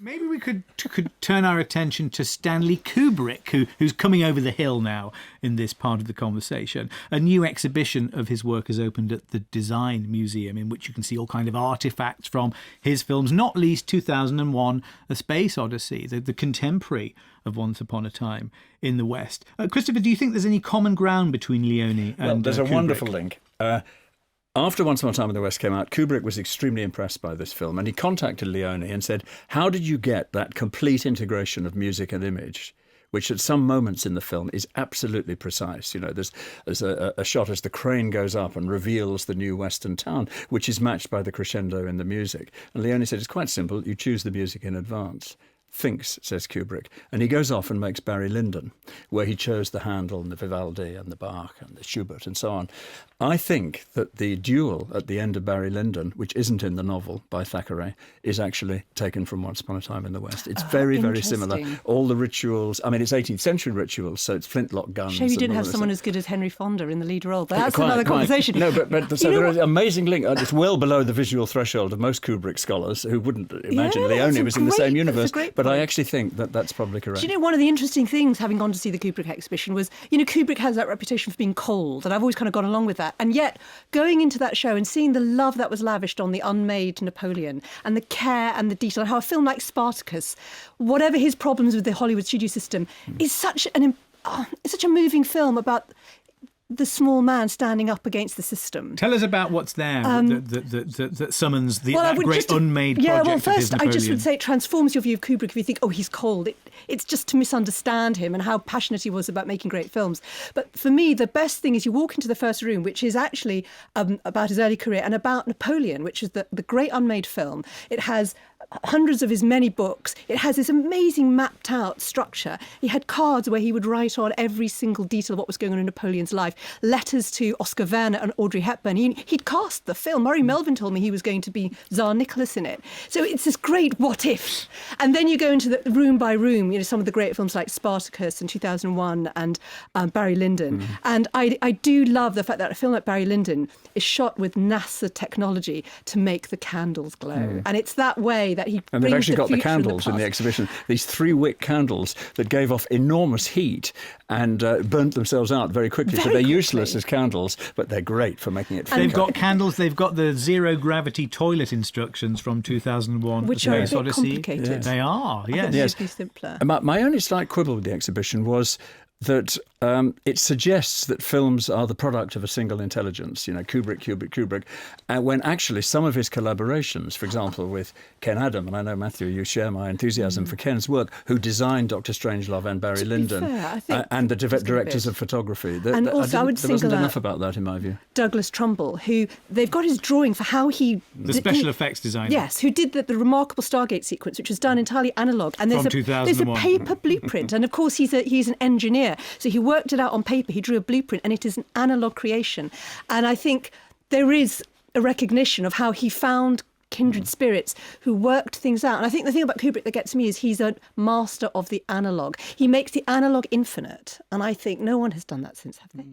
Maybe we could turn our attention to Stanley Kubrick, who's coming over the hill now in this part of the conversation. A new exhibition of his work has opened at the Design Museum, in which you can see all kind of artefacts from his films, not least 2001: A Space Odyssey, the contemporary of Once Upon a Time in the West. Christopher, do you think there's any common ground between Leone and Well, there's a Kubrick? wonderful link. After Once Upon a Time in the West came out, Kubrick was extremely impressed by this film, and he contacted Leone and said, how did you get that complete integration of music and image, which at some moments in the film is absolutely precise? You know, there's a shot as the crane goes up and reveals the new western town, which is matched by the crescendo in the music. And Leone said, it's quite simple. You choose the music in advance. Thinks, says Kubrick, and he goes off and makes Barry Lyndon, where he chose the Handel and the Vivaldi and the Bach and the Schubert and so on. I think that the duel at the end of Barry Lyndon, which isn't in the novel by Thackeray, is actually taken from Once Upon a Time in the West. It's very, very similar. All the rituals, I mean, it's 18th century rituals, so it's flintlock guns. Shame you didn't have someone as good as Henry Fonda in the lead role, but that's another conversation. No, but so there is an amazing link. It's well below the visual threshold of most Kubrick scholars who wouldn't imagine Leone was in the same universe. But I actually think that that's probably correct. Do you know, one of the interesting things, having gone to see the Kubrick exhibition, was, you know, Kubrick has that reputation for being cold, and I've always kind of gone along with that. And yet, going into that show and seeing the love that was lavished on the unmade Napoleon and the care and the detail, and how a film like Spartacus, whatever his problems with the Hollywood studio system, is such a moving film about the small man standing up against the system. Tell us about what's there that summons that great unmade project. Yeah, well, of first, his Napoleon. I just would say it transforms your view of Kubrick if you think, oh, he's cold. It's just to misunderstand him and how passionate he was about making great films. But for me, the best thing is you walk into the first room, which is actually about his early career and about Napoleon, which is the great unmade film. It has hundreds of his many books. It has this amazing mapped out structure. He had cards where he would write on every single detail of what was going on in Napoleon's life, letters to Oscar Werner and Audrey Hepburn. He'd cast the film. Murray Melvin told me he was going to be Tsar Nicholas in it. So it's this great what if. And then you go into the room by room, you know, some of the great films like Spartacus and 2001 and Barry Lyndon. And I do love the fact that a film like Barry Lyndon is shot with NASA technology to make the candles glow. And it's that way that he and they've actually got the candles in the exhibition, these 3-wick candles that gave off enormous heat and burnt themselves out very quickly. So they're useless as candles, but they're great for making it. They've got candles. They've got the zero gravity toilet instructions from 2001, which are a bit complicated. Yes. They are. Yes. They should be simpler. My only slight quibble with the exhibition was that it suggests that films are the product of a single intelligence, you know, Kubrick, when actually some of his collaborations, for example, with Ken Adam, and I know, Matthew, you share my enthusiasm for Ken's work, who designed Dr. Strangelove and Barry Lyndon, and the directors of photography. And also, I would there wasn't enough about that, in my view. Douglas Trumbull, who they've got his drawing for how he... The special effects designer. Yes, who did the remarkable Stargate sequence, which was done entirely analogue. And there's a paper blueprint. And of course, he's an engineer. So he worked it out on paper. He drew a blueprint, and it is an analogue creation. And I think there is a recognition of how he found kindred spirits who worked things out. And I think the thing about Kubrick that gets me is he's a master of the analogue. He makes the analogue infinite. And I think no one has done that since, have they?